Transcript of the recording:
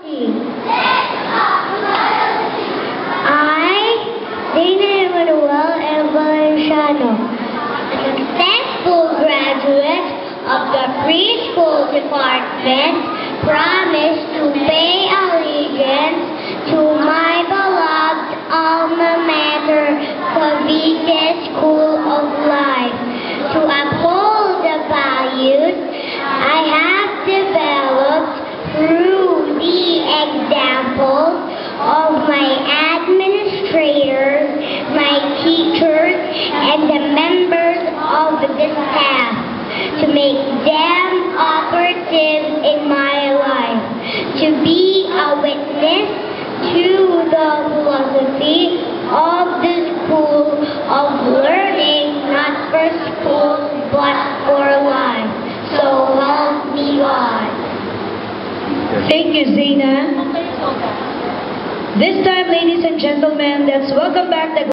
I, Dana Emanuel and Valenciano, a successful graduate of the preschool department, promise to pay allegiance to my beloved alma mater, Cavite School of Life, to uphold the values I have developed through the examples of my administrators, my teachers, and the members of the staff, to make them operative in my life, to be a witness to the philosophy of the School of Learning, not for school, but for life. So help me God. Thank you, Zena. This time, ladies and gentlemen, let's welcome back the